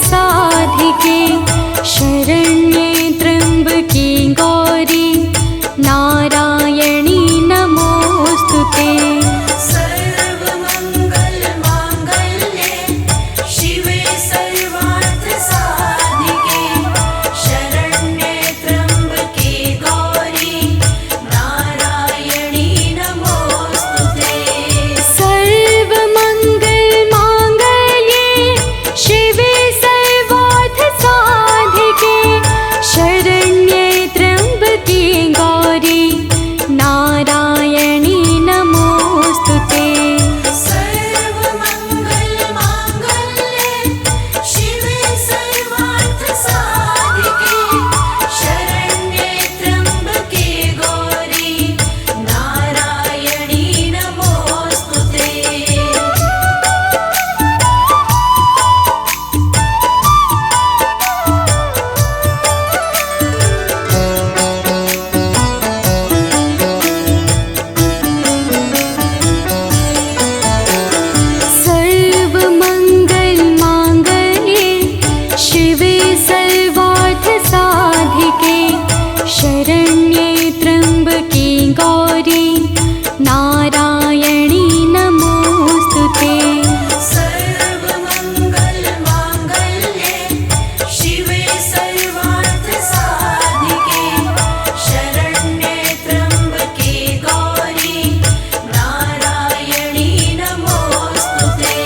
साधिके शरण्ये त्र्यम्बके गौरी नारायणी नमोस्तुते। सर्वमङ्गलमाङ्गल्ये शिवे सर्वार्थसाधिके शरण्ये त्र्यम्बके गौरी नारायणी नमोस्तुते। सर्वमङ्गलमाङ्गल्ये शिवे सर्वार्थसाधिके शरण्ये त्र्यम्बके गौरी नारायणी नमोस्तुते। सर्वमङ्गलमाङ्गल्ये शिवे सर्वार्थसाधिके शरण्ये त्र्यम्बके गौरी नारायणी नमोस्तुते। सर्वमङ्गलमाङ्गल्ये शिवे सर्वार्थसाधिके शरण्ये त्र्यम्बके गौरी नारायणी नमोस्तुते। सर्वमङ्गलमाङ्गल्ये शिवे सर्वार्थसाधिके शरण्ये त्र्यम्बके गौरी नारायणी नमोस्तुते।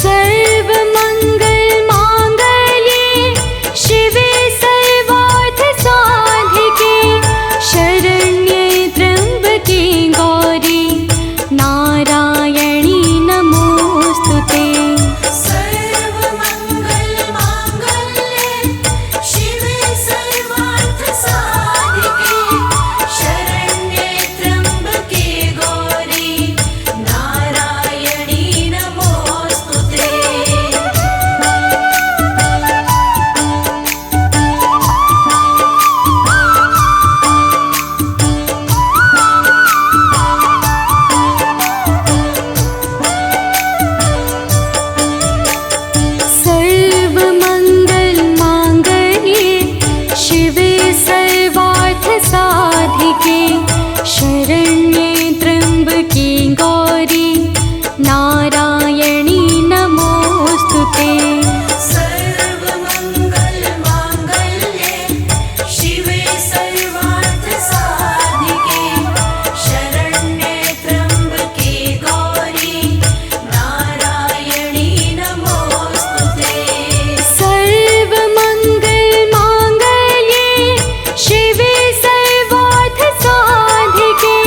सर्वमङ्गलमाङ्गल्ये शिवे सर्वार्थसाधिके शरण्ये त्र्यम्बके गौरी नारायणी नमोस्तुते। सर्वमङ्गलमाङ्गल्ये शिवे सर्वार्थसाधिके शरण्ये त्र्यम्बके गौरी नारायणी नमोस्तुते। सर्वमङ्गलमाङ्गल्ये शिवे सर्वार्थसाधिके शरण्ये त्र्यम्बके गौरी नारायणी नमोस्तुते। सर्वमङ्गलमाङ्गल्ये शिवे सर्वार्थसाधिके शरण्ये त्र्यम्बके गौरी नारायणी नमोस्तुते। सर्वमङ्गलमाङ्गल्ये शिवे सर्वार्थसाधिके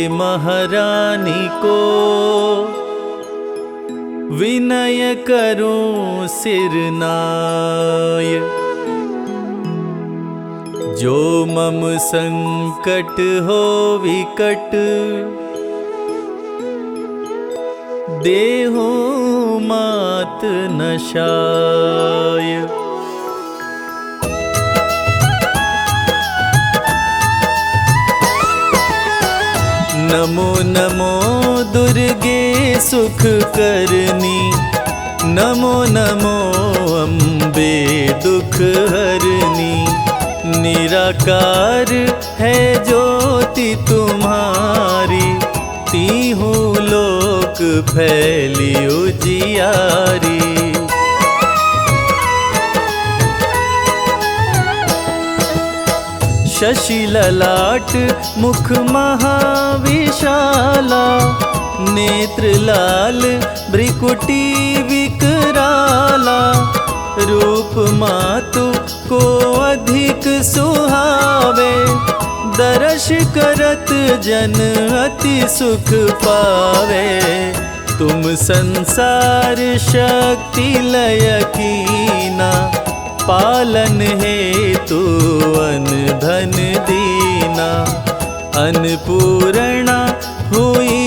महारानी को विनय करूं सिरनाय। जो मम संकट हो विकट देहु मात नशाय। नमो नमो दुर्गे सुख करनी, नमो नमो अम्बे दुख हरनी। निराकार है ज्योति तुम्हारी, तीहू लोक फैली उजियारी। शशि ललाट मुख महाविशाला, नेत्र लाल भ्रिकुटी विकराला। रूप मातु को अधिक सुहावे, दर्श करत जन अति सुख पावे। तुम संसार शक्ति लय कीना, पालन हेतु अन धन दीना। अन्नपूर्णा हुई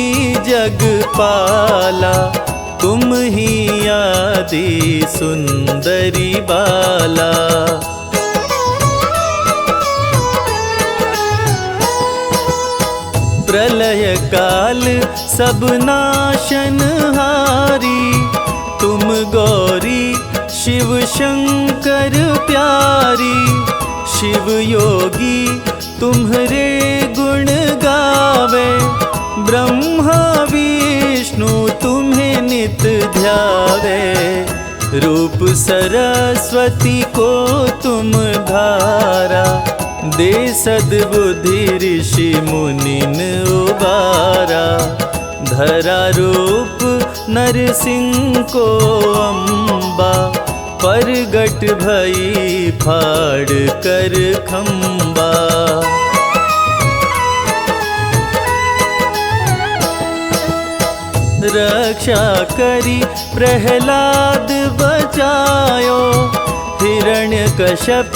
जगपाला, तुम ही आदि सुंदरी बाला। प्रलय काल सब नाशनहारी, तुम गौरी शिव शंकर प्यारी। शिव योगी तुम्हारे गुण गावे, ब्रह्मा विष्णु तुम्हें नित ध्यावे। रूप सरस्वती को तुम धारा, दे सद्बुद्धि ऋषि मुनिन उबारा। धरा रूप नरसिंह को अम्बा, परगट भई फाड़ कर खम्बा। रक्षा करी प्रहलाद बचायो, हिरण्यकश्यप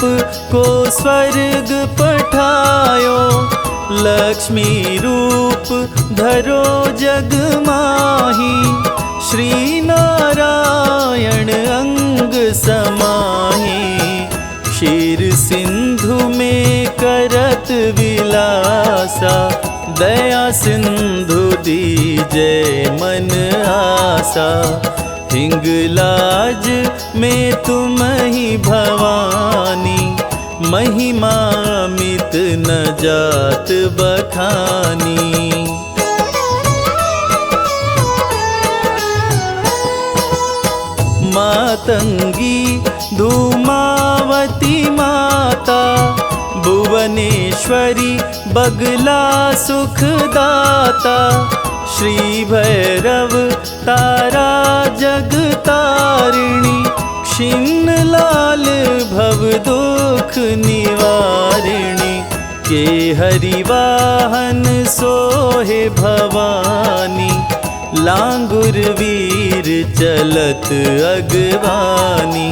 को स्वर्ग पठायो। लक्ष्मी रूप धरो जग माही, श्री नारायण अंग समाही। क्षीर सिंधु में करत विलासा, दया सिंधु दीजे मन आसा। हिंगलाज में तुम ही भवानी, महिमा मित न जात बखानी। मातंगी धूमावती माता, भुवनेश्वरी बगला सुखदाता। श्री भैरव तारा जगतारिणी, क्षीण लाल भव दुख निवारिणी। के हरिवाहन सोहे भवानी, लांगुर वीर चलत अगवानी।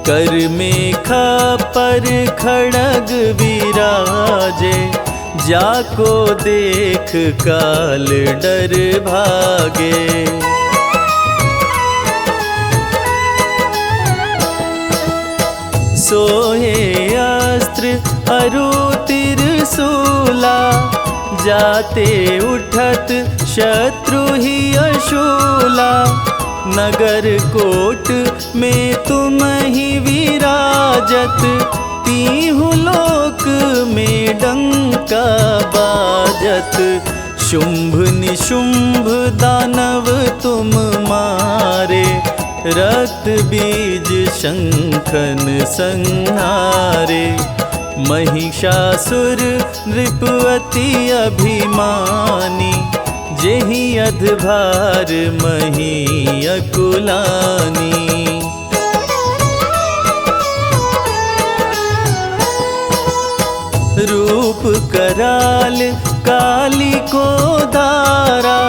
कर मेखा पर खड़ग विराजे, जाको देख काल डर भागे। सोहे अस्त्र अरु त्रिशूला, जाते उठत शत्रु ही अशूला। नगर कोट में तुम ही विराजत, तीहु लोक में डंका बाजत। शुंभ निशुंभ दानव तुम मारे, रक्त बीज शंखन संहारे। महिषासुर नृपवती अभिमानी, जेहि अधभार मही अकुलानी। रूप कराल काली को धारा,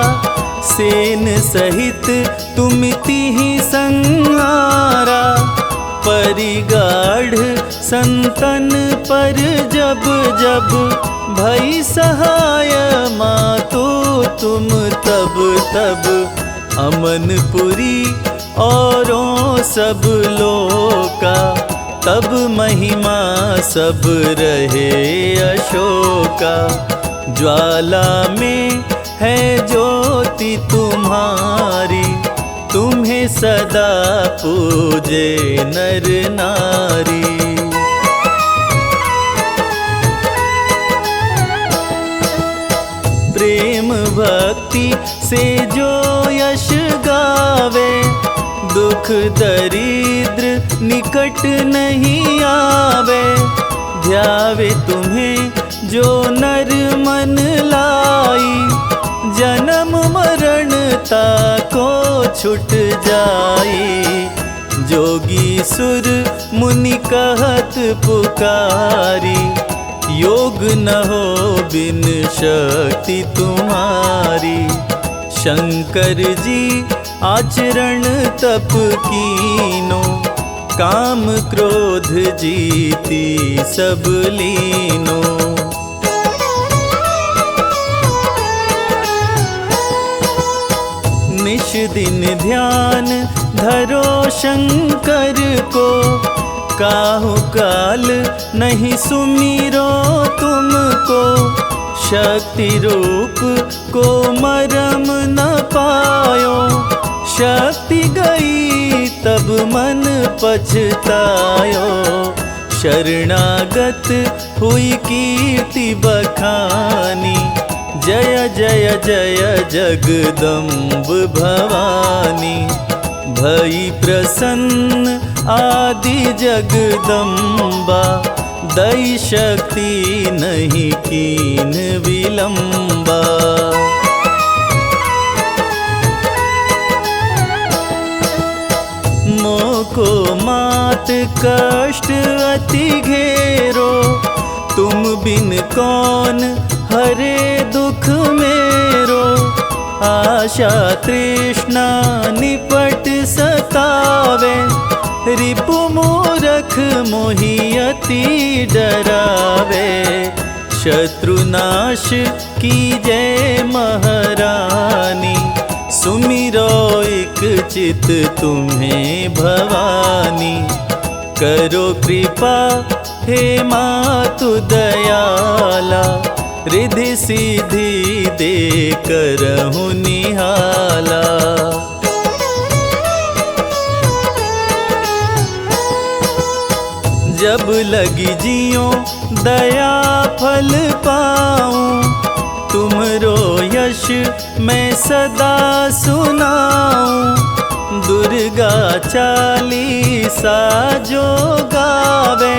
सेन सहित तुमिति ही संहारा। परिगाढ़ संतन पर जब जब भई सहाय मातो तुम तब तब। अमनपुरी औरों सब लोका, तब महिमा सब रहे अशोका। ज्वाला में है ज्योति तुम्हारी, तुम्हें सदा पूजे नर नारी। प्रेम भक्ति से जो यश गावे, दुख दरिद्र निकट नहीं आवे। ध्यावे तुम्हें जो नर मन लाई, जन्म मरणता को छुट जाई। जोगी सुर मुनि कहत पुकारी, योग न हो बिन शक्ति तुम्हारी। शंकर जी आचरण तप कीनो, काम क्रोध जीती सब लीनो। निश दिन ध्यान धरो शंकर को, काहु काल नहीं सुमिरो तुमको। शक्ति रूप को मरम न पायो, शक्ति गई तब मन पछतायो। शरणागत हुई कीर्ति बखानी, जय जय जय जगदम्ब भवानी। भई प्रसन्न आदि जगदम्बा, दई शक्ति नहीं कीन विलंबा। मोको मात कष्ट अति घेरो, तुम बिन कौन हरे दुख मेरो। आशा तृष्णा निपट सतावे, रिपु मूरख मोहि अति डरावे। शत्रुनाश कीजय महारानी, सुमिरो एक चित तुम्हें भवानी। करो कृपा हे मातु दयाला, रिधि सिद्धि दे करहु निहाला। जब लगी जियो दया फल पाऊं, तुमरो यश मैं सदा सुनाऊं। दुर्गा चालीसा जो गावे,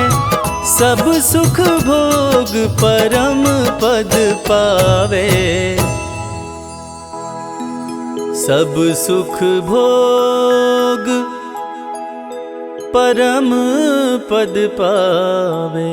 सब सुख भोग परम पद पावे। सब सुख भोग परम पद पावे।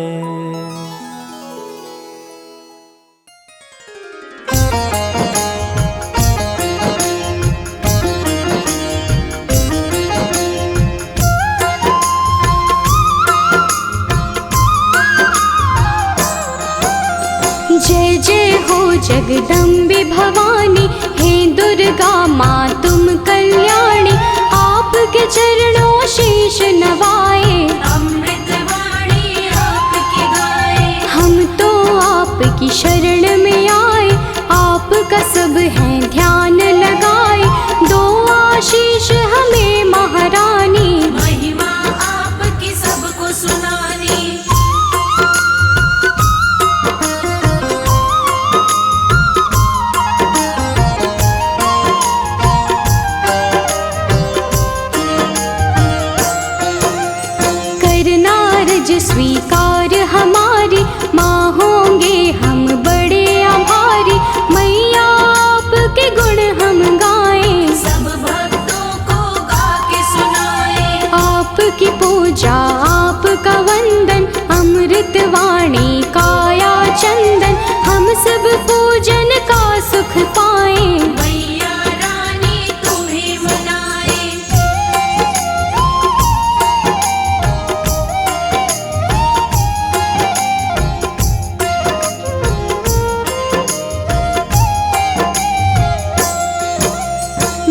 जय जय हो जगदम्बे भवानी, हे दुर्गा माँ तुम कल्याणी। आपके चरणों शीश नवाए, अमृत वाणी आपकी गाए। हम तो आपकी शरण में आए, आपका सब है ध्यान लगाए। दो आशीष हमें महारानी, महिमा आपकी सबको सुनानी। स्वीकार हमारी, माँ होंगे हम बड़े आभारी। मैया आपके गुण हम गाएं, सब भक्तों को गा के सुनाए। आपकी पूजा आपका वंदन, अमृत वाणी काया चंदन। हम सब पूज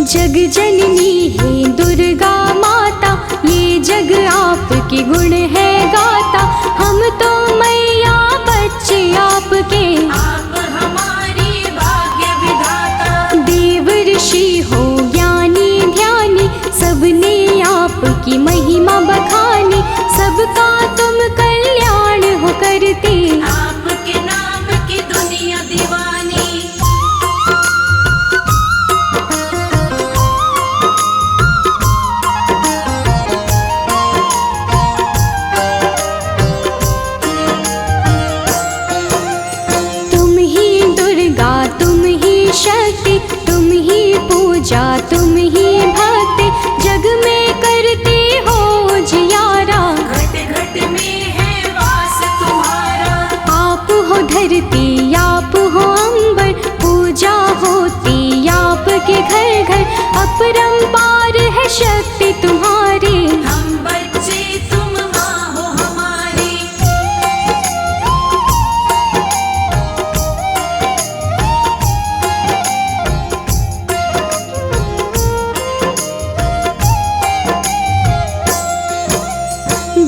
जग जननी है दुर्गा माता, ये जग आपके गुण है गाता। हम तो मैया बच्चे आपके, आप हमारी भाग्य विधाता। देव ऋषि हो ज्ञानी ध्यानी, सबने आपकी महिमा बखानी। सबका तुम कल्याण हो करते, आपके नाम की दुनिया दीवानी। तुम ही दुर्गा तुम ही शक्ति, तुम ही पूजा तुम ही भक्ति। जग में करते हो जियारा, घट घट में है वास तुम्हारा। आप हो धरती आप हो अंबर, पूजा होती आपके घर घर। अपरंपार है शक्ति तुम्हारी, हम बच्चे तुम माँ हो हमारी।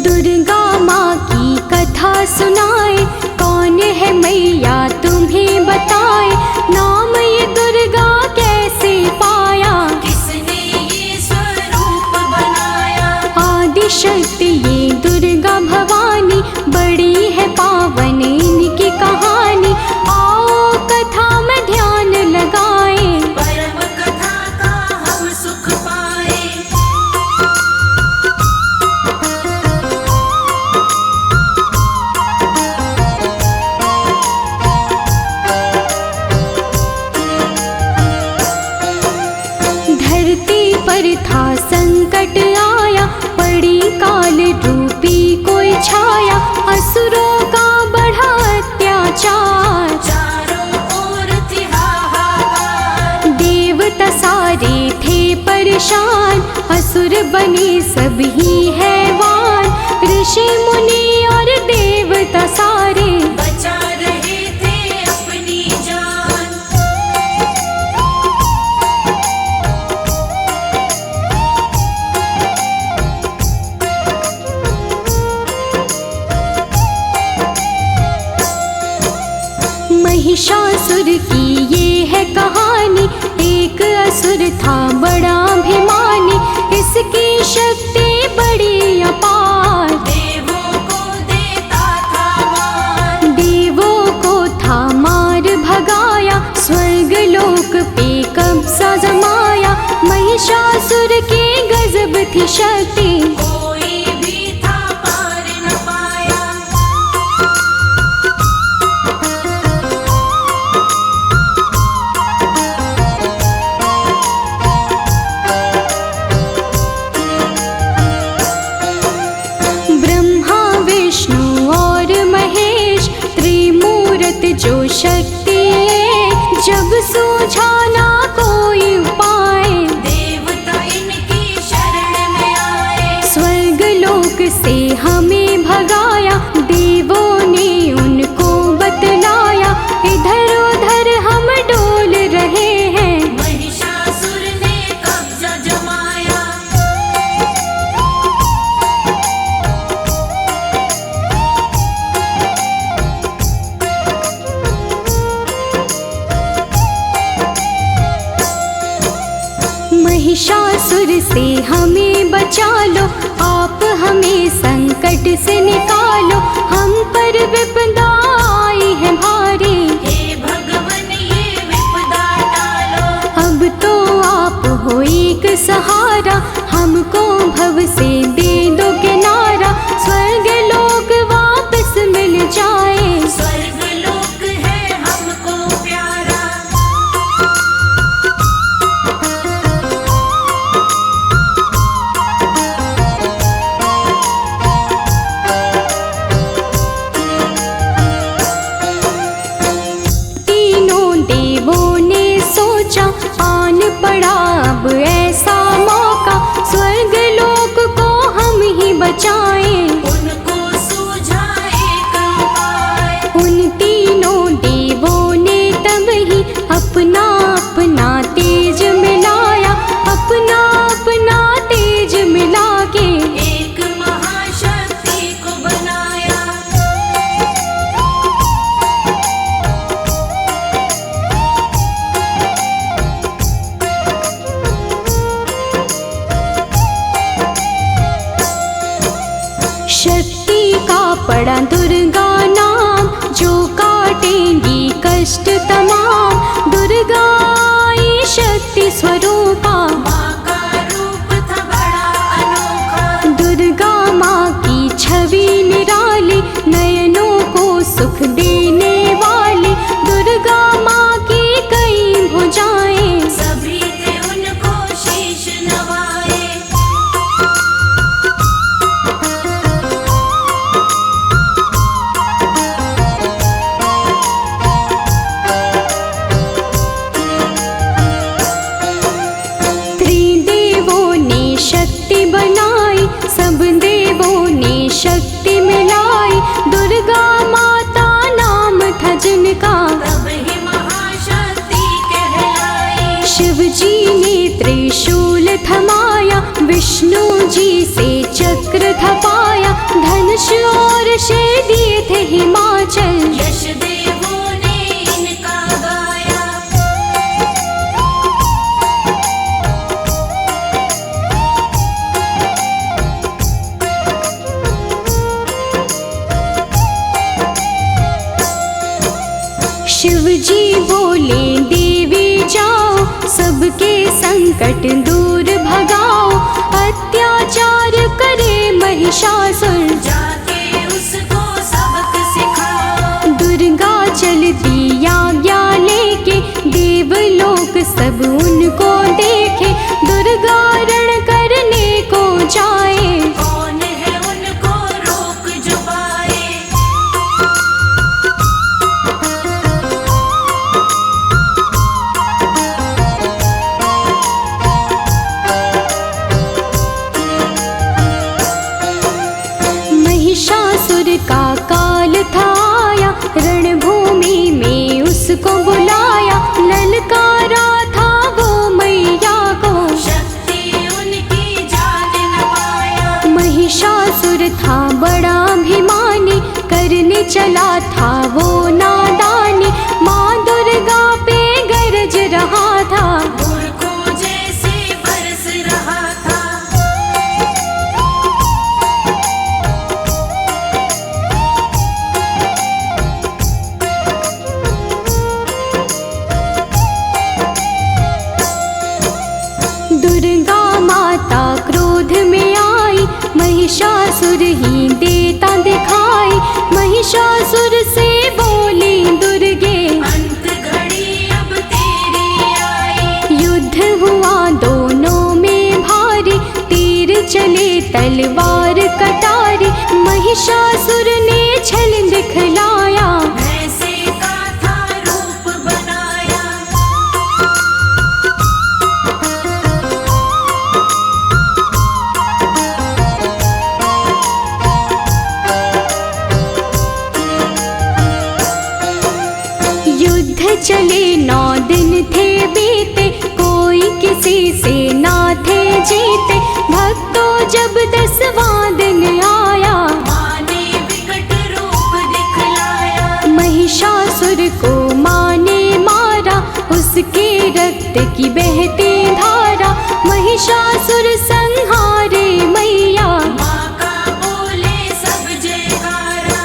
दुर्गा माँ की कथा सुनाए, कौन है मैया तुम्हें बताए। नाम ये दुर्गा कैसे पाया, किसने ये स्वरूप बनाया। आदि शक्ति ये दुर्गा भवानी, बड़ी है पावन इनकी कहानी। आओ कथा में ध्यान लगाए, परम कथा का हम सुख पाए। धरती पर था संकट आया, पड़ी काल रूपी कोई छाया। असुरों का बढ़ा अत्याचार, चारों ओर थी हाहाकार। देवता सारे थे परेशान, असुर बने सभी हैवान। ऋषि मुनि और देवता सारे, बचा रहे थे अपनी जान। महिषासुर की ये है कहानी। एक असुर था बड़ा अभिमानी, इसकी शक्ति बड़ी अपार। देवों को देता था मान, देवों को था मार भगाया, स्वर्ग लोक पे कब्जा जमाया। महिषासुर के गजब थी शक्ति, कोई भी था पार न पाया। ब्रह्मा विष्णु और महेश, त्रिमूर्त जो शक्ति एक। जब सूझा ना कोई उपाय, देवता इनकी शरण में आए। स्वर्ग लोक से हमें भगाया, देवों ने उनको बतलाया। इधर उधर हम डोल रहे हैं, महिषासुर ने कब्जा जमाया। महिषासुर से हमें बचा लो, आप हमें संकट से निकालो। हम पर विपदा आई है भारी, हे भगवन ये विपदा टालो। अब तो आप हो एक सहारा। हमको भव से दे दो किनारा, स्वर्ग लोक वापस मिल जाए। स्वर्ग लोक है हमको प्यारा। तीनों देवों ने सोचा, आन पड़ा अब ऐसा मौका। स्वर्ग लोक को हम ही बचाएं, उनको सूझा एक उपाय। उन तीनों देवों ने तब ही अपना अपना तेज मिलाया। बड़ा दुर्गा नाम, जो काटेंगी कष्ट तमाम। दुर्गा आई शक्ति स्वरूपा, माँ का रूप था बड़ा अनोखा। दुर्गा माँ की छवि निराली, नयनों को सुख देने वाली। दुर्गा माँ की कई भुजाएं, सभी थे उनको शीश नवाए। त्रिदेवों ने शक्ति बनाई, सब देवों ने शक्ति मिलाई। दुर्गा माता नाम था जिनका, तब ही महाशक्ति कहलाई। शिव जी ने त्रिशूल थमाया, विष्णु जी से चक्र थपाया। धनुष और शेर दिए थे हिमाचल, यश देवों ने इनका गाया। शिव जी बोले देवी जाओ, सबके संकट दूर भगाओ। अत्याचार करे महिषासुर, जाके उसको सबक सिखाओ। दुर्गा चलती आज्ञा लेके, देवलोक सब उनको देखे। दुर्गा रण करने को जाए, कौन है उनको रोक जो पाए। महिषासुर का काल था आया, रणभूमि में उसको बुलाया। ललकारा था वो मैया को, शक्ति उनकी जान न पाया। महिषासुर था बड़ा अभिमानी, करने चला था वो नादानी। माँ दुर्गा पे गरज रहा था, मूर्खों जैसे बरस रहा था। दुर्गा माता क्रोध में आई, महिषासुर ही देता दिखाई। महिषासुर से बोली दुर्गे, अंत घड़ी अब तेरी आई। युद्ध हुआ दोनों में भारी, तीर चले तलवार कटारी। महिषासुर ने छल दिखलाया, भैंसे का था रूप बनाया। युद्ध चले 9 दिन थे बीते, कोई किसी से ना थे जीते। भक्तों जब 10वां दिन आया, माँ ने विकट रूप दिखलाया। महिषासुर को माँ ने मारा, उसके रक्त की बहती धारा। महिषासुर संहारे मैया, माँ का बोले सब जयकारा।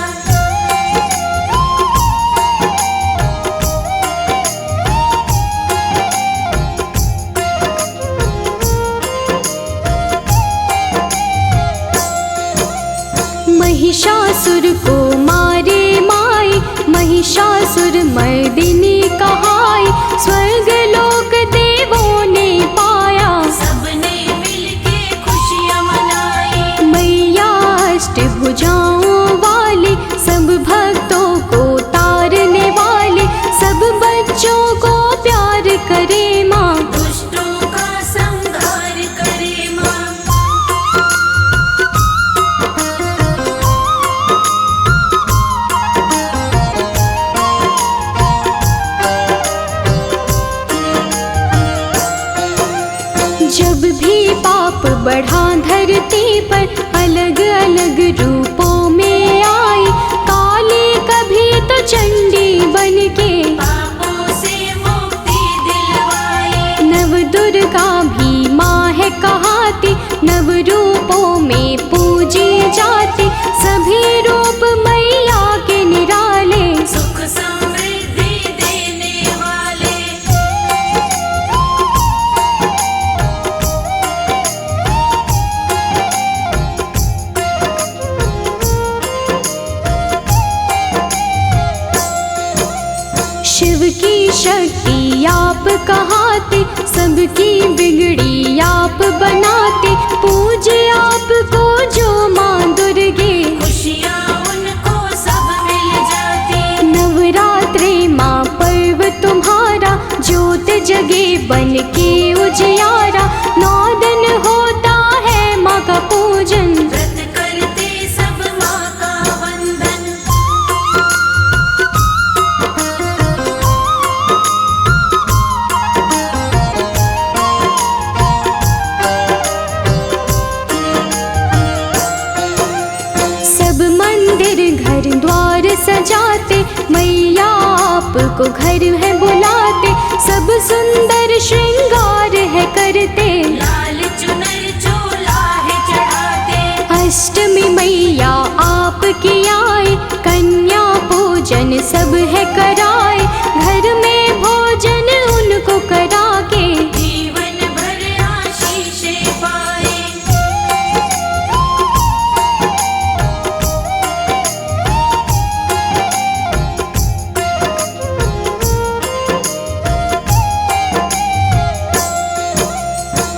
महिषासुर को मारे माई, महिषासुर मर्दिनी कहाई। स्वर्ग लोक देवों ने पाया, सबने मिलके खुशियाँ मनाई। मैया अष्टभुजाओं वाली, सब भक्तों को तारने वाली। सब बच्चों को प्यार करे माँ, दुष्टों का संहार करे माँ। जब भी पाप बढ़ा धरती पर, अलग अलग रूपों में आई। काली कभी तो चंडी बनके, पापों से मुक्ति दिलवाई। नव दुर्गा भी माँ है कहाती। नव रूपों में पूजी जाती, सभी रूप कहाते, सबकी बिगड़ी आप बनाते। पूजे आपको जो माँ दुर्गे, खुशियाँ उनको सब मिल जाती। नवरात्रे माँ पर्व तुम्हारा, ज्योत जगे बन के उजियारा। 9 दिन होता है माँ का पूजन, व्रत करते सब माँ का वंदन। सब मंदिर घर द्वार सजाते, मैया आपको घर है बुलाते। सब सुंदर श्रृंगार है करते, लाल चुनर चोला है चढ़ाते। अष्टमी मैया आपकी आए, कन्या पूजन सब है कराए। घर में भोजन उनको करा के, जीवन भर आशीषें पाए।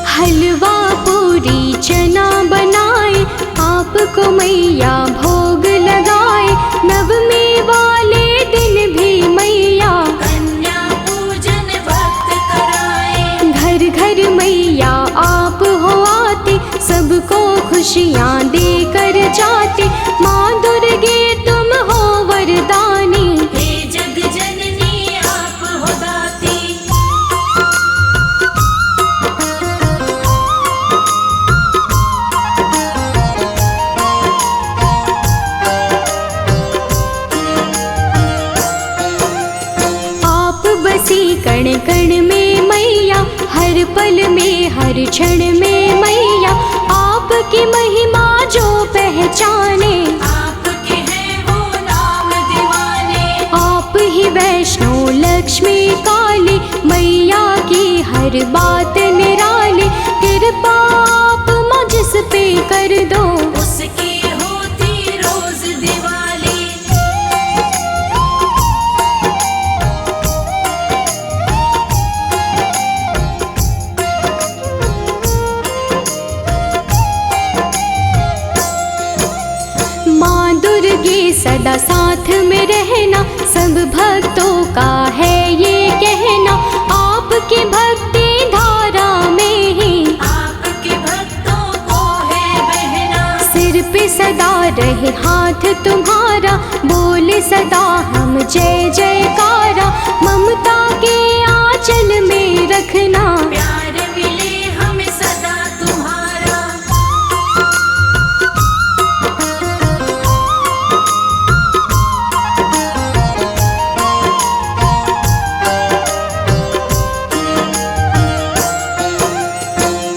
हलवा पूरी चना बनाए, आपको मैया भोग लगाए। नवमी वाले दिन भी मैया कन्या पूजन भक्त कराए। घर घर मैया आप हो आते, सबको खुशियाँ देकर जाते। माँ दुर्गे तुम हो वरदानी, हे जग जननी आप हो दाती। आप बसी कण कण में मैया, हर पल में हर क्षण में मैया। आपकी महिमा जो पहचाने, आपके हैं वो नाम दीवाने। आप ही वैष्णो लक्ष्मी काली, मैया की हर बात निराली। कृपा आप मुझ पे कर दो, उसकी होती रोज दिवाली। माँ दुर्गे सदा साथ में रहना, सब भक्तों का है ये कहना। आपकी भक्ति धारा में ही आपके भक्तों को है बहना। सिर पे सदा रहे हाथ तुम्हारा, बोले सदा हम जय जयकारा। ममता के आंचल में रखना, प्यार मिले हमें सदा तुम्हारा।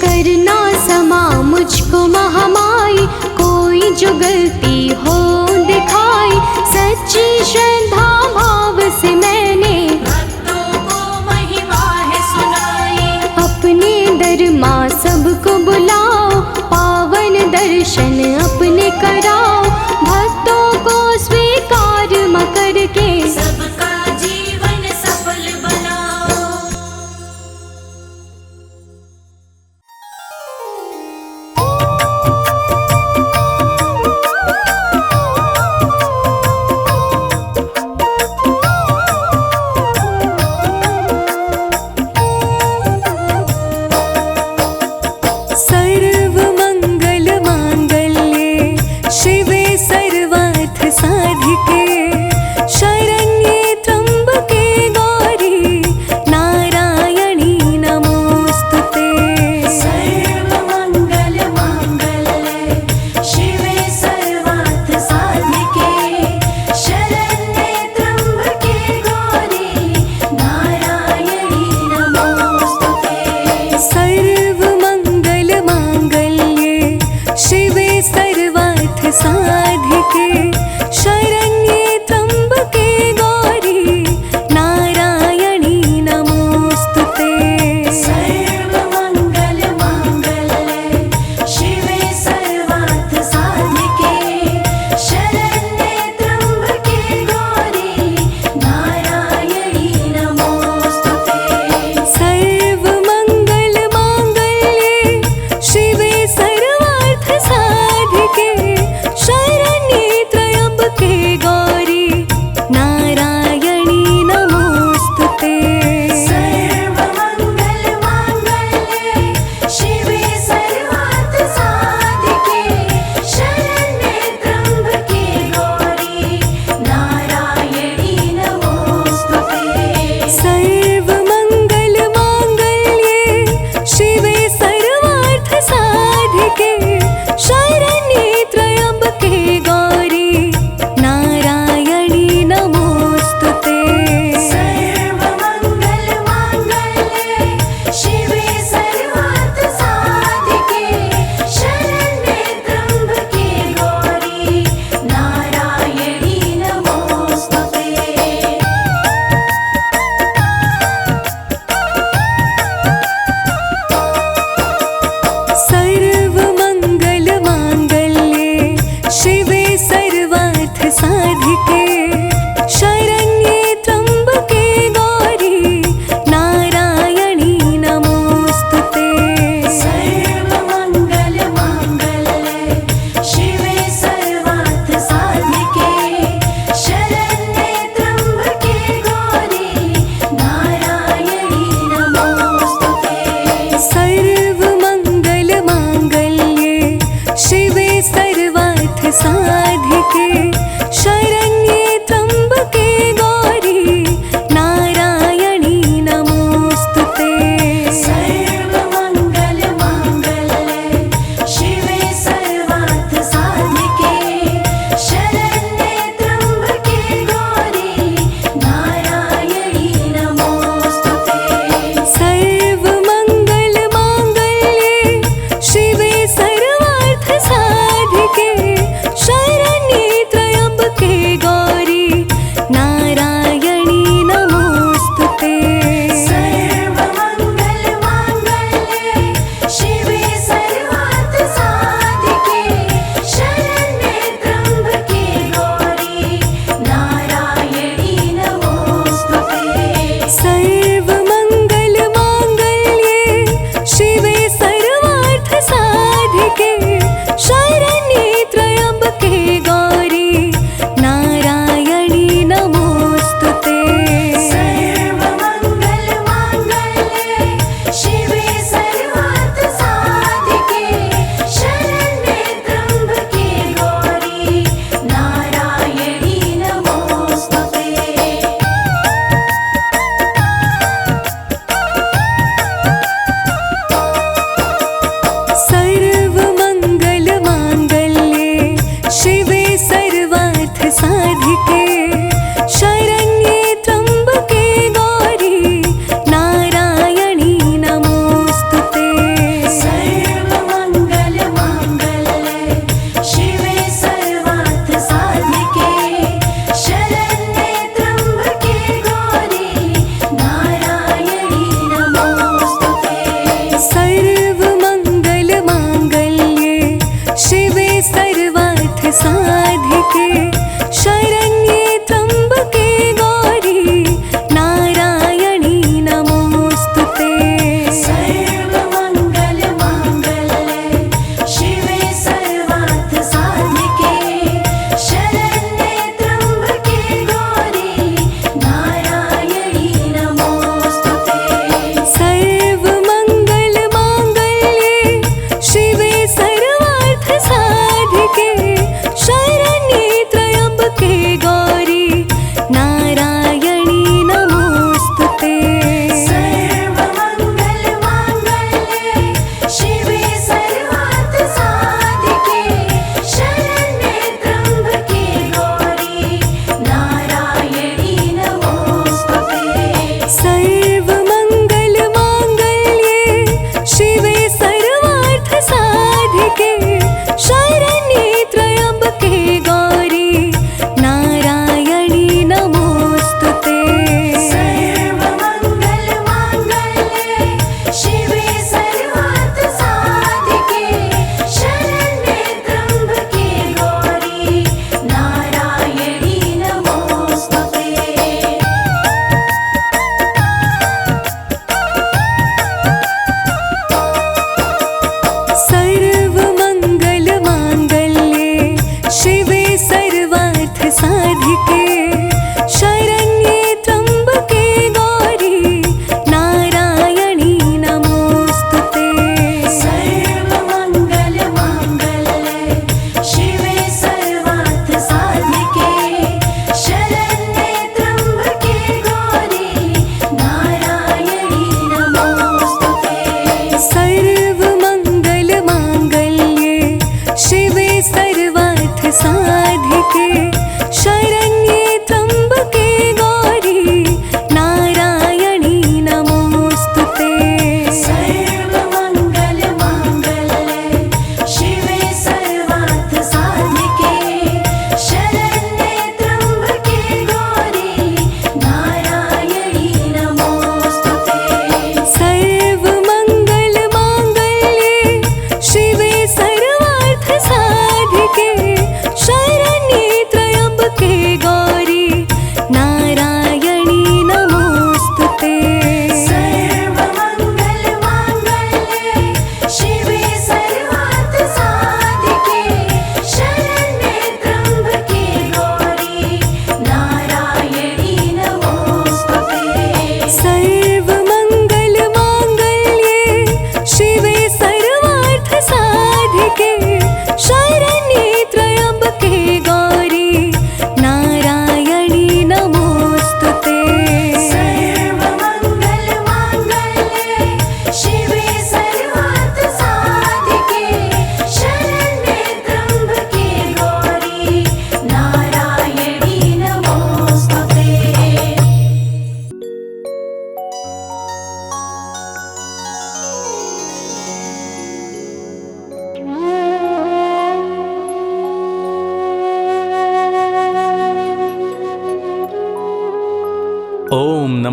करना समा मुझको महामाई, कोई जो गलती हो दिखाई। सच्ची श्रद्धा भाव से मैंने भक्तों को महिमा है सुनाई। अपने दर माँ सबको बुलाओ, पावन दर्शन अपने कराओ। भक्तों को स्वीकार माँ करके, सबका जीवन सफल बनाओ। सर्वमंगल मांगल्ये शिवे सर्वार्थ साधिके, शरण्ये त्र्यंबके गौरी नारायणी नमोस्तुते। सर्वमंगल मांगल्ये शिवे सर्वार्थ साधिके, शरण्ये त्र्यंबके गौरी नारायणी नमोस्तुते। सर्वमंगल मांगल्ये शिवे सर्वार्थ साधिके, शरण्ये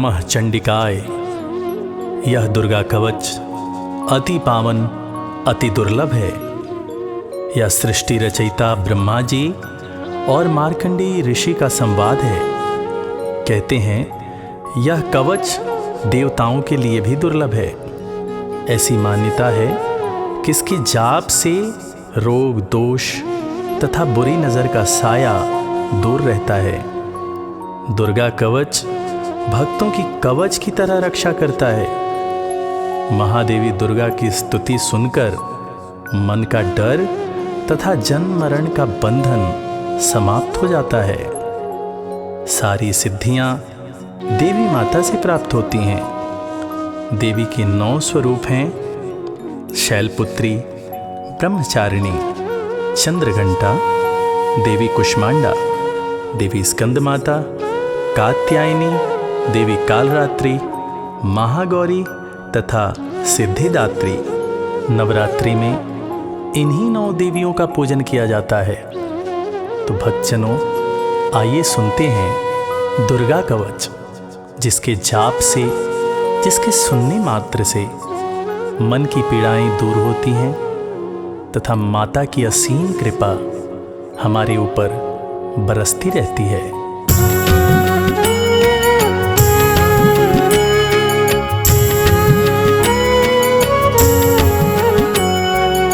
नमः चंडिकाय। यह दुर्गा कवच अति पावन, अति दुर्लभ है। यह सृष्टि रचयिता ब्रह्मा जी और मार्कंडेय ऋषि का संवाद है। कहते हैं यह कवच देवताओं के लिए भी दुर्लभ है। ऐसी मान्यता है कि इसके जाप से रोग, दोष तथा बुरी नज़र का साया दूर रहता है। दुर्गा कवच भक्तों की कवच की तरह रक्षा करता है। महादेवी दुर्गा की स्तुति सुनकर मन का डर तथा जन्म मरण का बंधन समाप्त हो जाता है। सारी सिद्धियां देवी माता से प्राप्त होती हैं। देवी के 9 स्वरूप हैं: शैलपुत्री, ब्रह्मचारिणी, चंद्रघंटा, देवी कुष्मांडा, देवी स्कंदमाता, कात्यायनी, देवी कालरात्रि, महागौरी तथा सिद्धिदात्री। नवरात्रि में इन्हीं 9 देवियों का पूजन किया जाता है। तो भक्तजनों, आइए सुनते हैं दुर्गा कवच, जिसके जाप से, जिसके सुनने मात्र से मन की पीड़ाएं दूर होती हैं तथा माता की असीम कृपा हमारे ऊपर बरसती रहती है।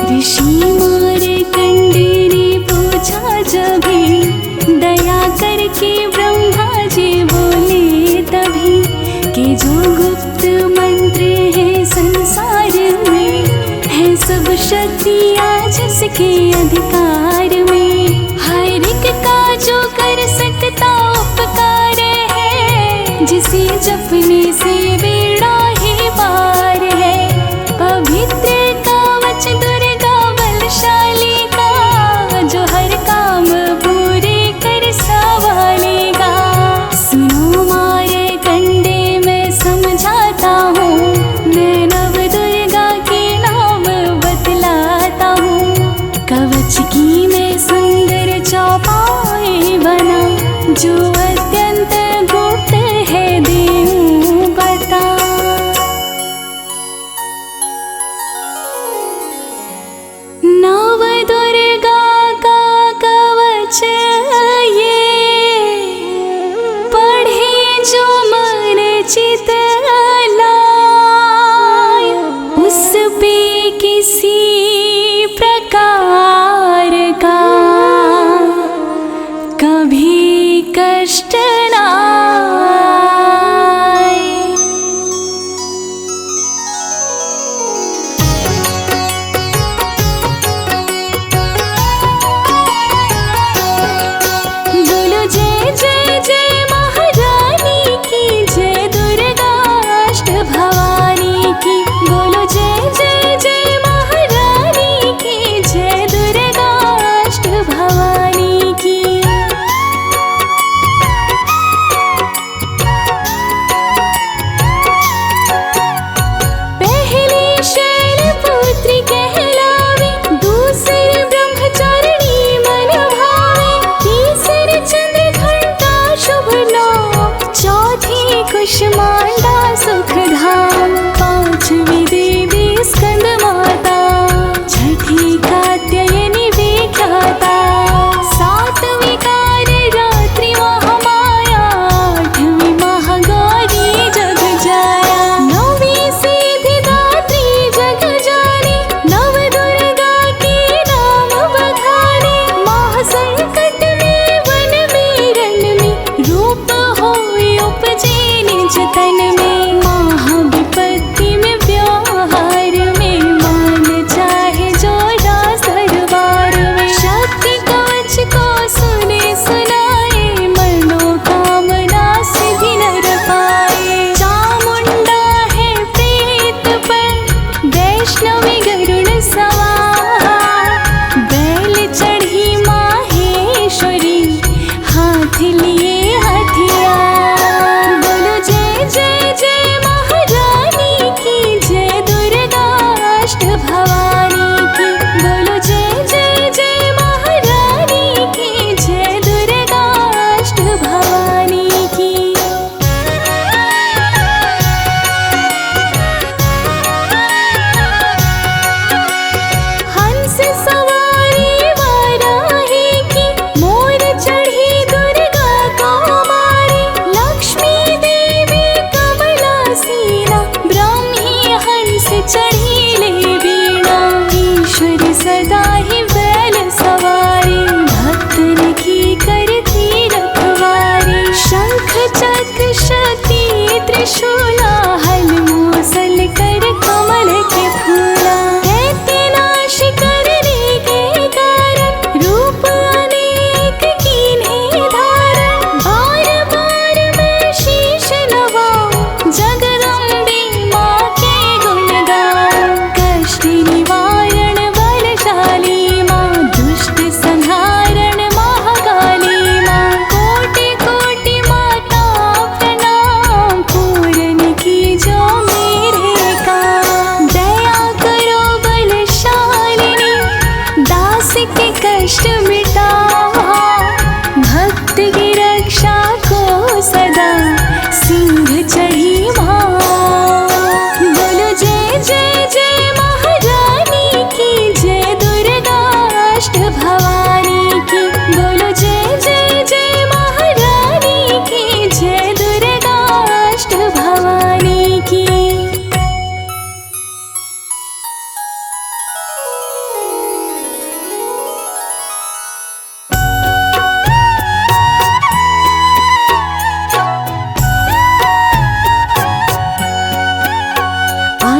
ऋषि मार्कंडेय ने पूछा जभी, दया करके ब्रह्मा जी बोले तभी, कि जो गुप्त मंत्र है संसार में, है सब शक्तियाँ जिसके अधिकार में। हर एक का जो कर सकता उपकार है, जिसे जपने से बेड़ा ही पार है। पवित्र कवच दुर्गा बलशाली का, जो हर काम पूरे कर संभालेगा। सुनो मार्कंडेय मैं समझाता हूँ, मैं नव दुर्गा के नाम बतलाता हूँ। कवच की मैं सुंदर चौपाई बना, जो अत्यंत गुप्त है देऊँ बता। नव दुर्गा का कवच ये, पढ़े जो मन चित लाय, उस पे किसी प्रकार का कभी कष्ट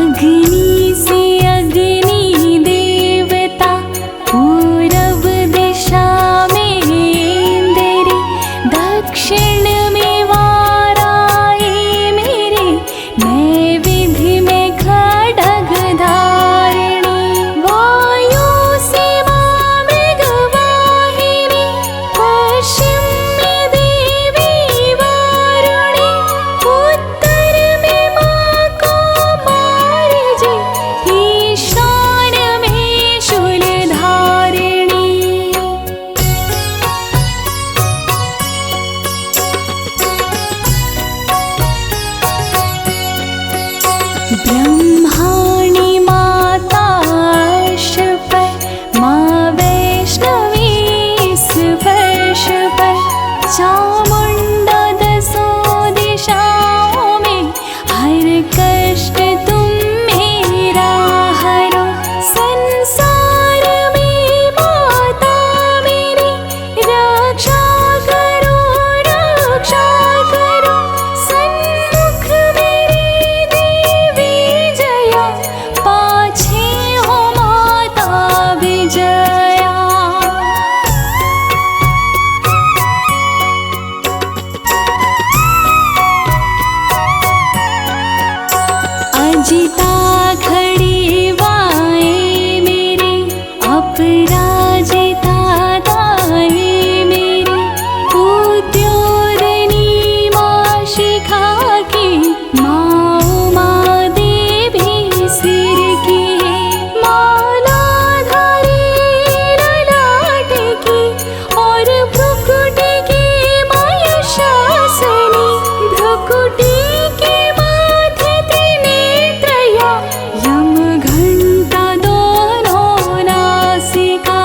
अग्नि से अग्नि देवता, पूरब दिशा में इंद्र, दक्षिण में वाराही मेरे, नैवेद्य में खड्ग धारिणी, वायु से मां मृगवाहिनी, पश्चिम में देवी वारुणी, उत्तर में मां कौमारजी, ईशान में शूलधारिणी। ब्रह्माणी माता पर, माँ वैष्णवी स्पर्श पर, चामुंडा दसों दिशाओं में, हर कष्ट तुम मेरा हरो। संसार में माता मेरी, रक्षा करो रक्षा करो, सन्मुख मेरी देवी जया, पाछे हो माता विजया। अजिता खड़ी बाएं मेरे, अपराजिता दाएं मेरे, उद्योतनी मां शिखा की, मां उमा देवी सिर की, मालाधारी ललाट की, और भ्रुकुटी की मां यशासनी, भ्रुकुटी के माथे त्रिनेत्रया, यम घंटा दोनों नासिका।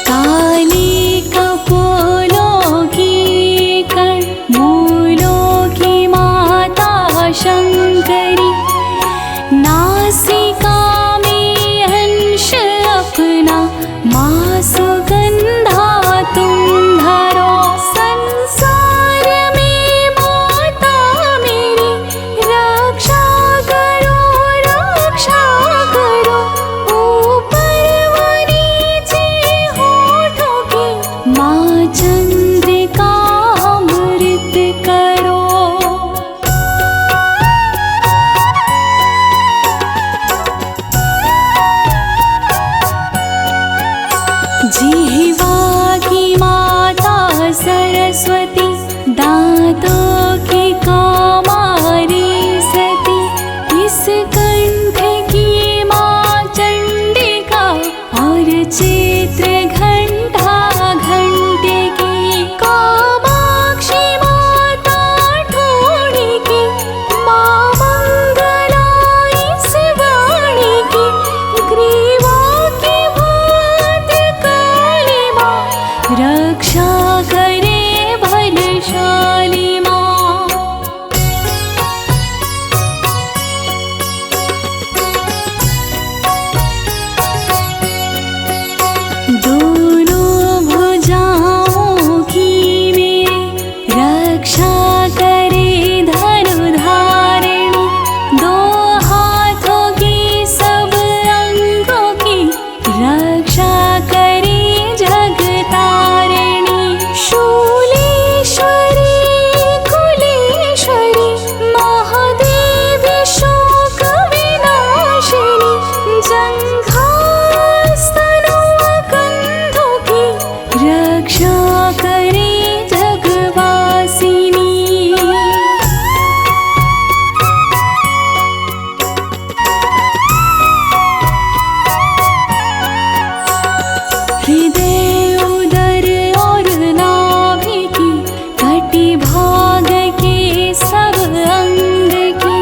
काली कपोलों की कण, मूलों की माता शंकरी, नासिका में अंश अपना, माँ सुगंधा तुम धरो। संसार में माता मेरी, रक्षा करो रक्षा करो, ऊपर व नीचे होठों की, माँ चंद्रिका अमृत करो। जिह्वा की माता सरस्वती, दांतों की कौमारी सती, इस कंठ की मां चंडिका, और चित्र घंटा घंटिकी, कामाक्षी माता ठोड़ी की, मां मंगला इस वाणी की, ग्रीवा की भात काली मां, रक्षा करे बलशाली मां। दोनों भुजाओं की मेरे, रक्षा करे धनुधारिणी, दो हाथों की सब अंगों की, रक्षा करे जगतारिणी, शूलेश्वरी कुलेश्वरी, महादेवी शोक विनाशिनी, जंघास्तनों कंधों की, रक्षा करे जगवासिनी। हृदय उदर और नाभि की, कटी भाग के सब अंग की,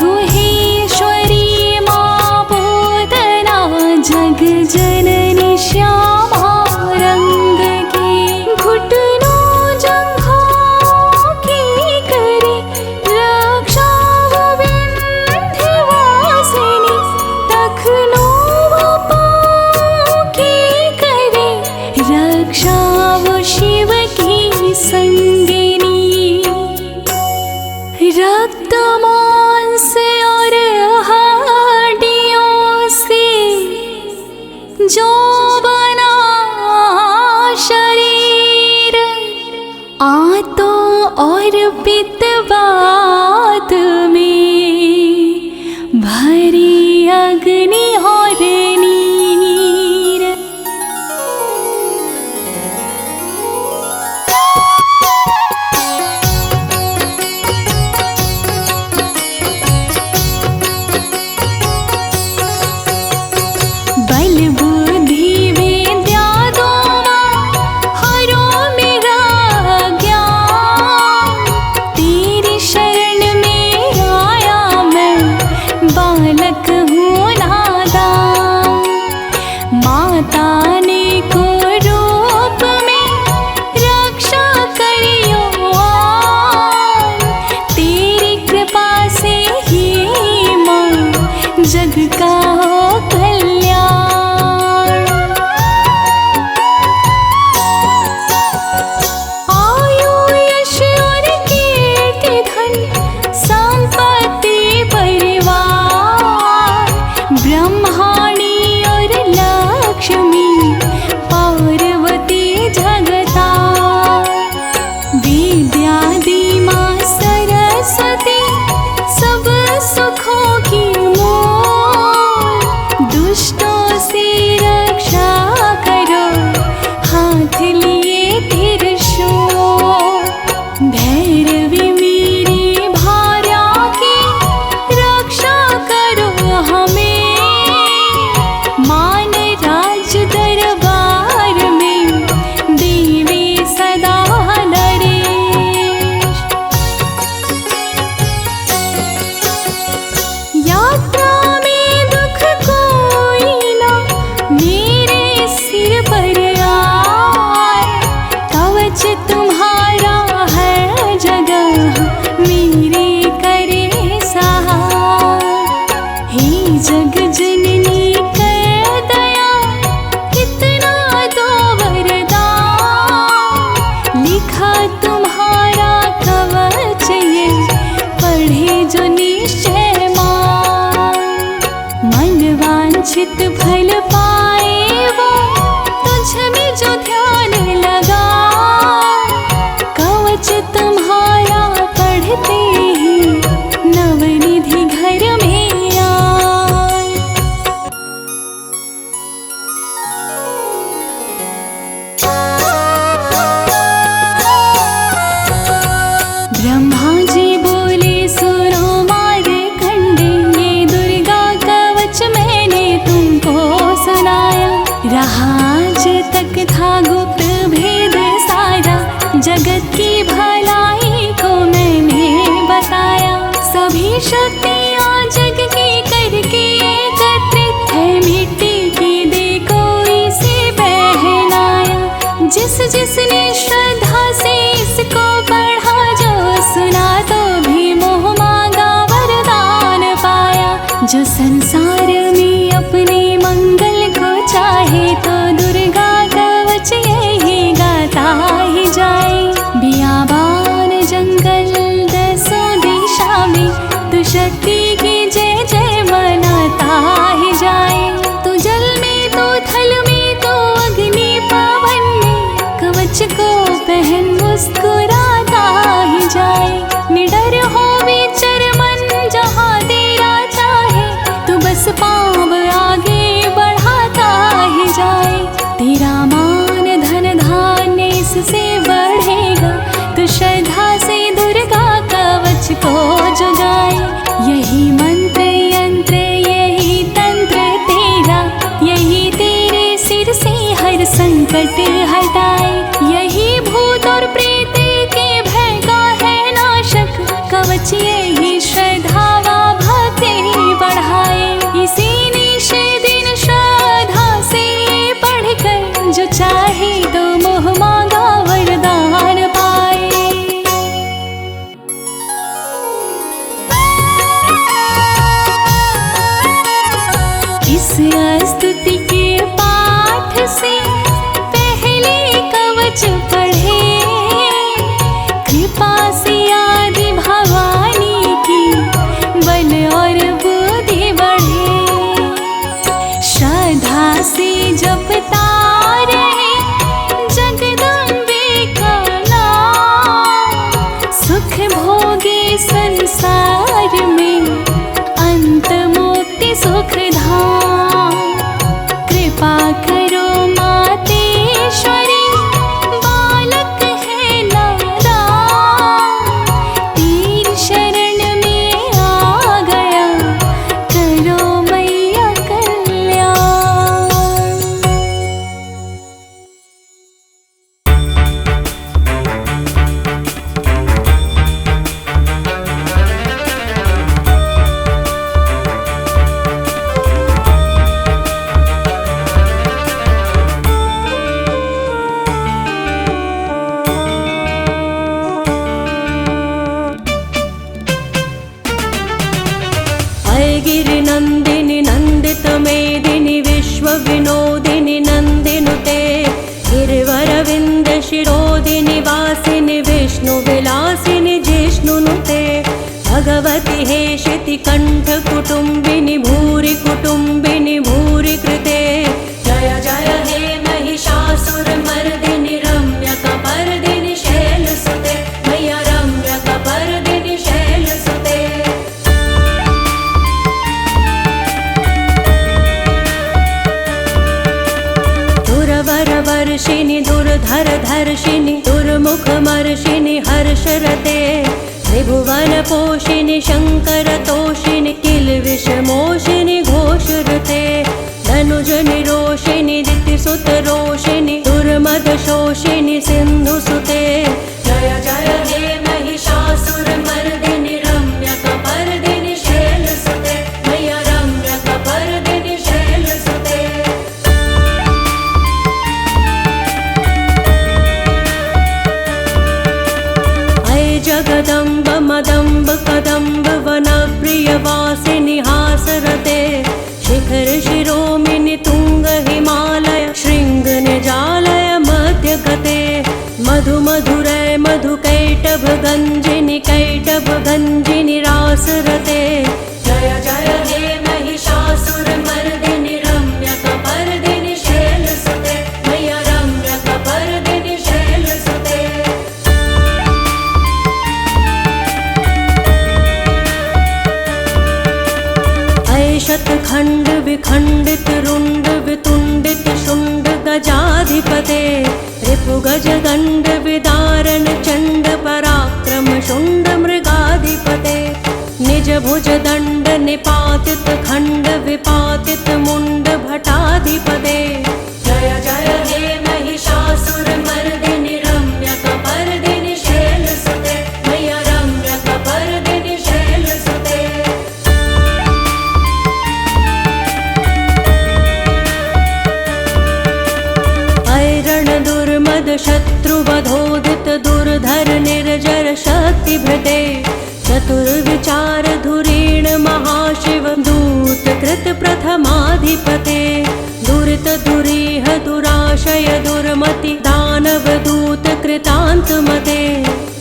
गुहेश्वरी मां पूतना, जग जननी श्यामा रंग की, घुट अर्पित बात में भरी अग्नि और नीर। बल बुद्धि विद्या दोनों हरो मेरा ज्ञान, तेरी शरण में आया मैं बालक हूँ नादान। माता ने को रूप में रक्षा करियो आन, तेरी कृपा से ही माँ जग का हो कल्याण। आयु यश और कीर्ति धन संपत्ति परिवार, ब्रह्माणी और लक्ष्मी पार्वती जगतार। विद्यादि माँ सरस्वती सब सुखों की मूल, दुष्टों से रक्षा करो हाथ लिए त्रिशूल। भैरवी मेरी भार्या की रक्षा करो हमें, मान राज दरबार में देवी सदा नरेश। यात्रा में दुख कोई ना मेरे सिर पर आए, कवच तुम्हारा है जगह मेरे करे सहाय। हे जग जननी कर दया कितना दो वरदान, लिखा तुम्हारा कवच ये पढ़े जो निश्चय मान। मन वांछित फल पाए वो तुझ में जो ध्यान लगा, कवच तुम्हारा पढ़ते ही नवनिधि घर में आए। ब्रह्मा जी बोले सुनो मार्कंडे, ये दुर्गा कवच मैंने तुमको सुनाया। रहा आज तक था गुप्त भेद सारा, जगत की भलाई को मैंने बताया। सभी शक्तियाँ जग की करके एकत्रित है, मिट्टी की दे कोई से पहनाया। जिस जिसने श्रद्धा से इसको पढ़ा, जो सुना तो भी मोह मांगा वरदान पाया। जो संसार में अपने मंगल को चाहे, तो दुर्गा कवच यही गाता ही जाए। बियाबान जंगल दसों दिशा में तू शक्ति की जय जय मनाता ही जाए। तू जल में तो थल में तो अग्नि पवन में, कवच को पहन मुस्कुराता ही जाए। निडर हो विचर मन जहाँ तेरा चाहे, तू शिरोधिनि वासिनि विष्णुविलासिनि जिष्णुनुते भगवति हेशिति कण्ठ कुटुम्बिनि भूरि कुटुम्बिनि भूरि कृते जय जय हे महिषासुरमर्दिनि रम्यकपर्दिनि शैलसुते मैया रम्यकपर्दिनि शैलसुते दुरवरवर्षिणि दुर्धरधर्षिणि दुर्मुखमर्षिणि हर्षरते त्रिभुवनपोषिणि शङ्करतोषिणि किल्बिषमोषिणि घोषरते धनुजनिरोषिणि दितिसुतरोषिणि दुर्मदशोषिणि सिन्धुसुते जय जय हे महिषासुरमर्दिनि रम्यकपर्दिनि शैलसुते मैया रम्यकपर्दिनि शैलसुते जगदम्ब मदम्ब कदम्ब वनप्रियवासिनि हासरते शिखर शिरोमिनि तुंग हिमालय शृंग निजालय मध्यगते मधु मधुरय मधुकैटभ गंजिनि कैटभ गंजिनि रासरते जय जय हे महिषासुरमर्दिनि रम्यकपर्दिनि शैलसुते मैया रम्यकपर्दिनि शैलसुते शतखंड विखंडित रुंड वितुंडित शुंड गजाधिपते रिपु गज गंड विदारण चंड पराक्रम शुंड मृगाधिपते निज भुज दंड निपातित खंड विपातित मुंड भटाधिपते जय जय हे महिषासुरमर्दिनि रम्यकपर्दिनि शैलसुते मैया रम्यकपर्दिनि शैलसुते शत्रुवधोदित दुर्धर निर्जर शक्तिभृते चतुर्विचार धुरीण महाशिव दूत कृत प्रथमाधिपते दुरित दुरीह दुराशय दुर्मति दानव दूत कृतान्तमते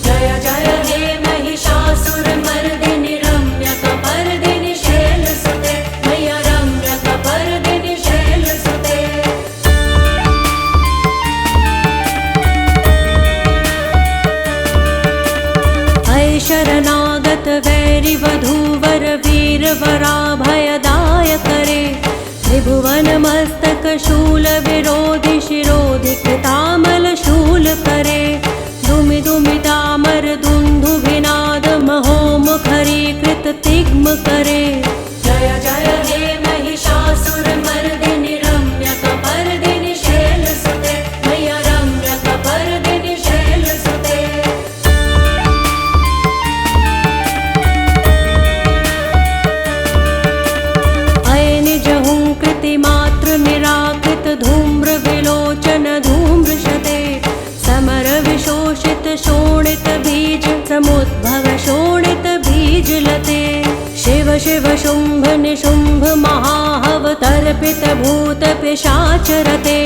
जय जय हे महिषासुरमर्दिनि रम्यकपर्दिनि शैलसुते मैया रम्यकपर्दिनि शैलसुते शरणागत वैरि वधूवर वीर वराभयदाय करे त्रिभुवन मस्तक शूल विरोधि शिरोधि कृतामल शूल करे दुमि दुमि तामर दुन्दुभिनाद महोमुखरी कृत तिग्म करे जय जय हे महिषासुरमर्दिनि रम्यकपर्दिनि शैलसुते मैया रम्यकपर्दिनि शैलसुते मात्र निराकृत धूम्र विलोचन धूम्रशते समर विशोषित शोणित बीज समुद्भव शोणित बीज लते शिव शिव शुंभ निशुंभ महाहव तर्पित भूत पिशाचरते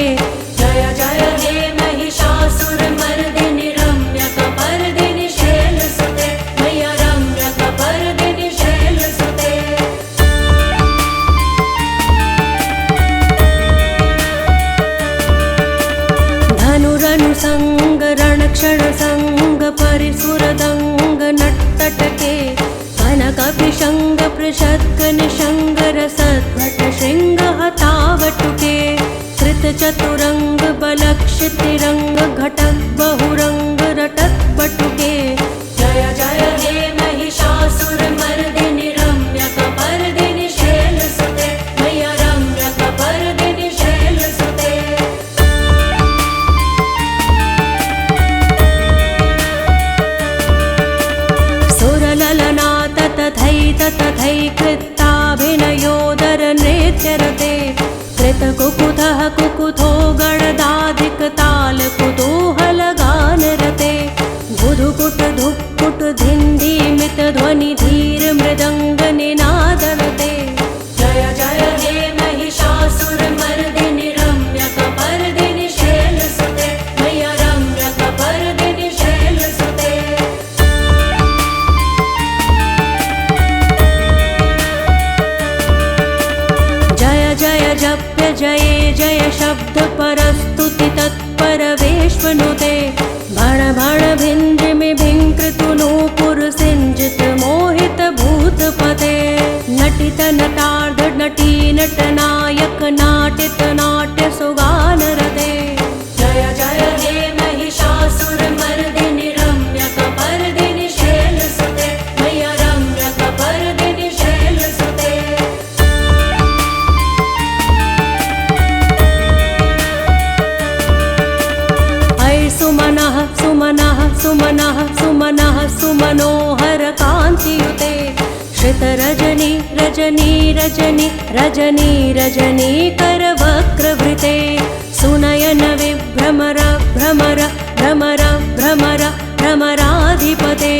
जय जय हे महिषासुरमर्दिनि रम्यकपर्दिनि शैलसुते मैया रम्यकपर्दिनि शैलसुते धनुरनुसंग रणक्षण संग परिसुरदंग नट्टटके कनकपिशंग पृषद्ग निशंग रसद्भट शृंग हतावटुके कृत चतुरंग बलक्षितिरंग घटक बहुरंग रटक बटुके जय जय हे महिषासुरमर्दिनि रम्यकपर्दिनि शैलसुते मैया रम्यकपर्दिनि शैलसुते तथैकृत्ताभिनयोदर नृत्यरते कृतकुकुथः कुकुथो गणदाधिक तालकुत सुमनः सुमनः सुमनोहर कान्तियुते श्रितरजनी रजनी रजनी रजनी रजनी करवक्रवृते सुनयन विभ्रमर भ्रमर भ्रमर भ्रमर भ्रमराधिपते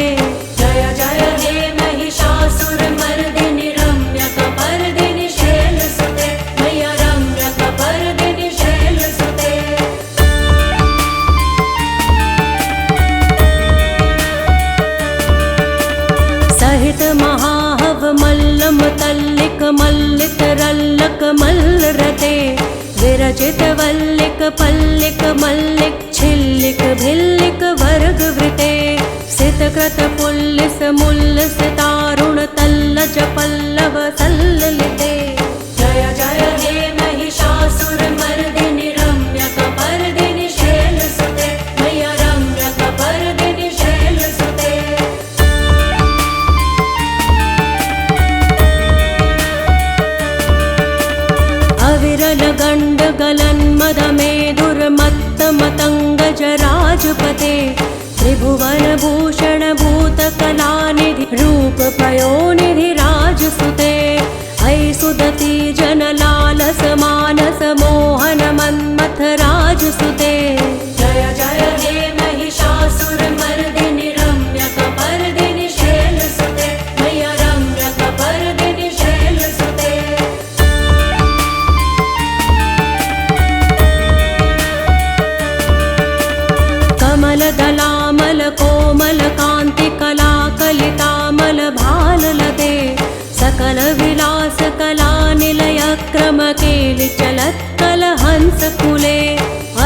जय जय हे महिषासुरमर्दिनि रम्यकपर्दिनि शैलसुते मय्या रम्यकपर्दिनि शैलसुते सहित महाहव मल्लम तल्लिक मल्लिक रल्लक मल्लरते विरचित वल्लिक पल्लिक मल्लिक छिल्लिक भिल्लिक वर्गवृते सितकृत पुल्लिस मुल्लिस तारुण तल्लज पल्लव सल्ललिते जय जय हे महिषासुरमर्दिनि रम्यकपर्दिनि शैलसुते मय्या रम्यकपर्दिनि शैलसुते अविरल गण्ड गलन मदमेदुर्मत्त मतंग जराजपते त्रिभुवन भूषण भूत कलानिधि रूप पयोनिधि राजसुते ऐ सुदति जन लालस मानस मोहन मन्मथ राजसुते जय जय हे महिषासुरमर्दिनि रम्यकपर्दिनि शैलसुते मय्या रम्यकपर्दिनि शैलसुते कमलदलामल कोमल कान्ति कला कलितामल भाललते सकल विलास कला निलय क्रम केलि चलत्कल हंस कुले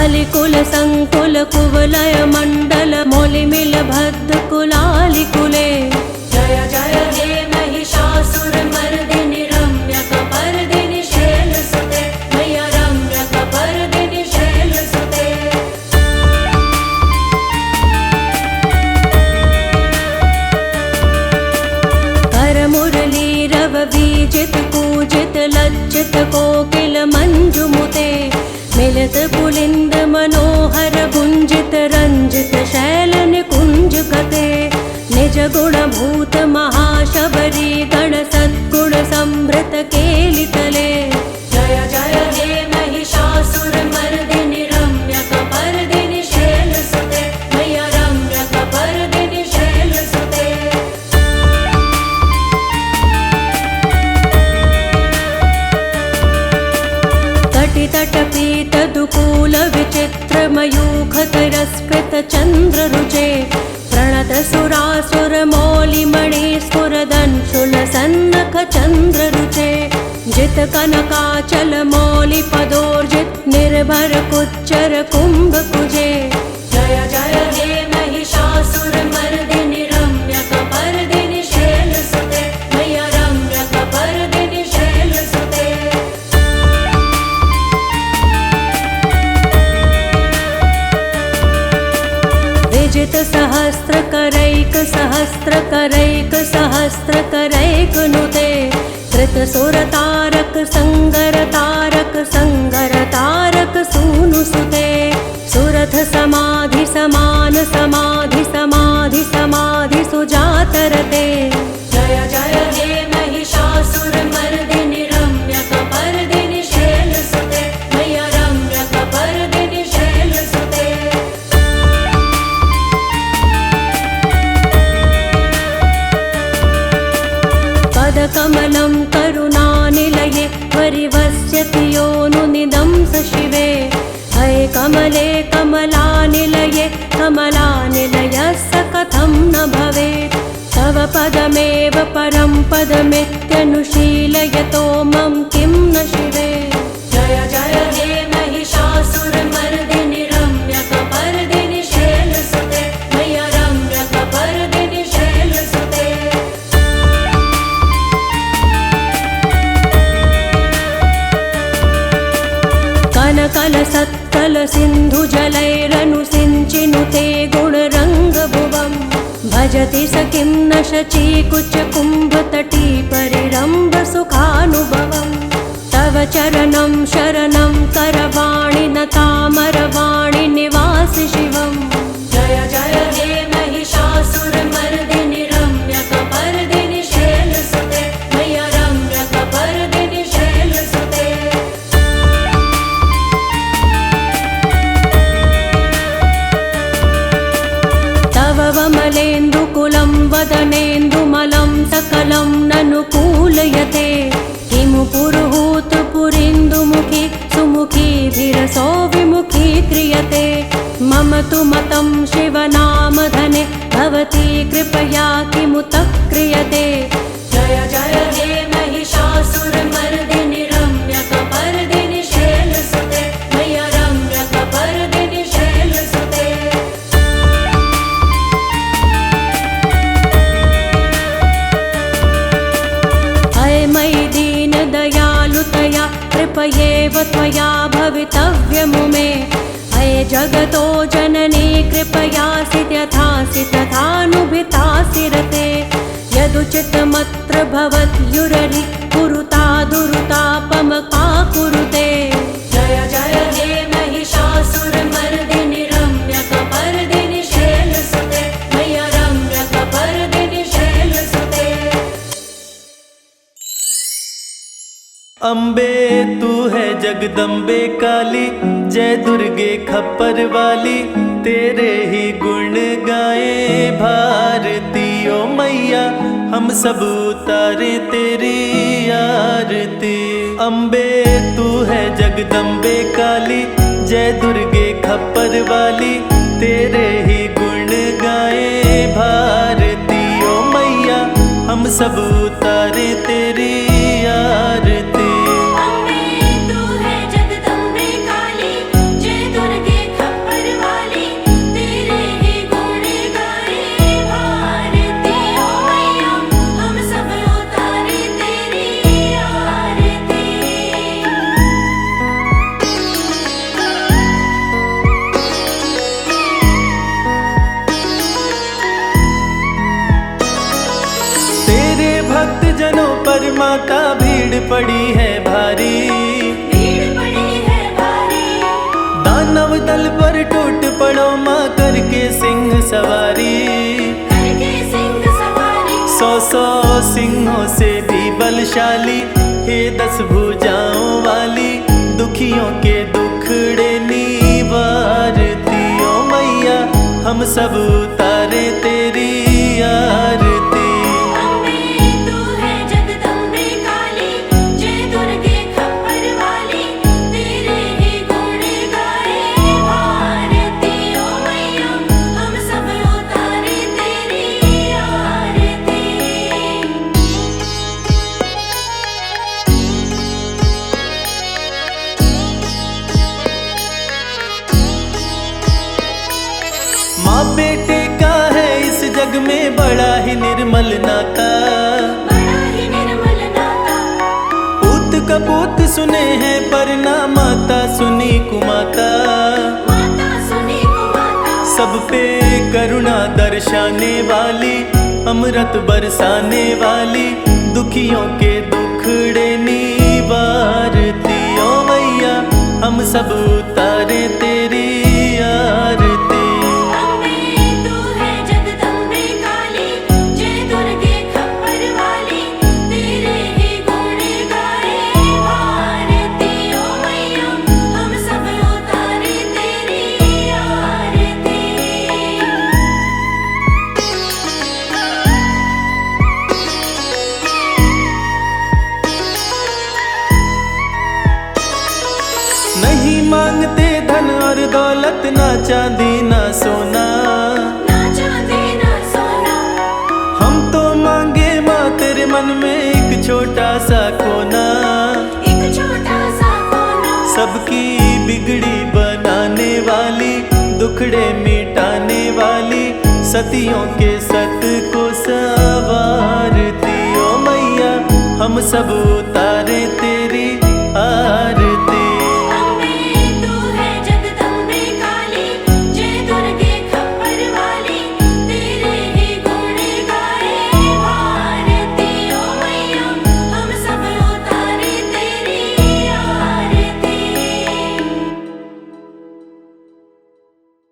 अलिकुल संकुल कुवलय मंडल मोलिमिल भद्द कुलालि कुले जय जय हे महिषासुरमर्दिनि रम्यकपर्दिनि शैलसुते मय्या रम्यकपर्दिनि शैलसुते मुरलीरव बीजित पूजित लज्जित कोकिल मंजुमुते मिलित पुलिंद मनोहर गुंजित रंजित शैल निकुंज गते निज गुण भूत महाशबरी गण सद्गुण संभृत केलितले जय जय हे महिषासुरमर्दिनि रम्यकपर्दिनि शैलसुते मय्या रम्यकपर्दिनि शैलसुते तटपीत दुकूल विचित्र मयूख तिरस्कृत चंद्र रुचे प्रणत सुरासुर मौलि मणि स्फुरदंशुल सन्नख चंद्र रुचे जित कनकाचल मौलि पदोर्जित निर्भर कुच्चर कुंभ कुजे जय जय हे महिषासुरमर्दिनि रम्यकपर्दिनि शैलसुते मय्या रम्यकपर्दिनि शैलसुते विजित सहस्र करैक सहस्र करैक सहस्र करैक नुते कृत सुर तारक संगर तारक सूनु सुते सुरथ समाधि समान समाधि समाधि समाधि सुजातरते जय जय हे महिषासुरमर्दिनि रम्यकपर्दिनि शैलसुते मय्या रम्यकपर्दिनि शैलसुते पदकमलं करुणानिलये परिवस्यति योनुनिदं स शिवे हये कमले कमलानिलये कमलानिलयस्य कथं न भवेत् तव पदमेव परं पदमित्यनुशीलयतो मम किं न शिवे जय जय हे महिषासुरमर्दिनि रम्यकपर्दिनि शैलसुते मय्या रम्यकपर्दिनि शैलसुते कनकल सत्कल सिंधु जलैरनुसिञ्चिनुते गुणरङ्गभुवम् भजति स किं न शचीकुच कुम्भतटी परिरम्भ सुखानुभवम् तव चरणं शरणं करवाणि न तामरवाणि निवासि शिवम् जय जय हे नवमलेन्दुकुलं वदनेन्दुमलं सकलं ननुकूलयते किमु पुरुहूतपुरीन्दुमुखी सुमुखी धीरसो विमुखी क्रियते मम तु मतं शिवनामधने भवती कृपया किमुत क्रियते जय जय हे महिषासुरमर्दिनि रम्यकपर्दिनि शैलसुते मय्या रम्यकपर्दिनि शैलसुते मयि दीनदयालुतया कृपयेव त्वया भवितव्यमु मे अये जगतो जननी कृपयासि यथासि तथानुभितासि रते यदुचितमत्र भवत्युररि कुरुता दुरुतापमका कुरुते जय जय हे महिषासुरमर्दिनि रम्यकपर्दिनि शैलसुते मय्या रम्यकपर्दिनि शैलसुते अम्बे तू है जगदम्बे काली, जय दुर्गे खप्पर वाली, तेरे ही गुण गाए भारती ओ मैया, हम सब उतारे तेरी आरती। अम्बे तू है जगदम्बे काली, जय दुर्गे खप्पर वाली, तेरे ही गुण गाए भारती ओ मैया, हम सब उतारे तेरी आरती। जनों पर माता भीड़ पड़ी है भारी, दानव दल पर टूट पड़ो माँ करके सिंह सवारी। 100 सिंहों से भी बलशाली, हे 10 भुजाओं वाली, दुखियों के दुखड़े निवारती ओ मैया, हम सब उतारे तेरी आरती। माँ बेटे का है इस जग में बड़ा ही निर्मल नाता, पूत कपूत सुने हैं पर ना माता सुनी कुमाता, सब पे करुणा दर्शाने वाली, अमृत बरसाने वाली, दुखियों के दुखड़े निवारती ओ मैया, हम सब उतारे तेरी आरती। नहीं मांगते धन और दौलत, ना चांदी ना सोना, हम तो मांगे माँ तेरे मन में एक छोटा सा कोना, सबकी बिगड़ी बनाने वाली, दुखड़े मिटाने वाली, सतियों के सत को सवारती ओ मैया, हम सब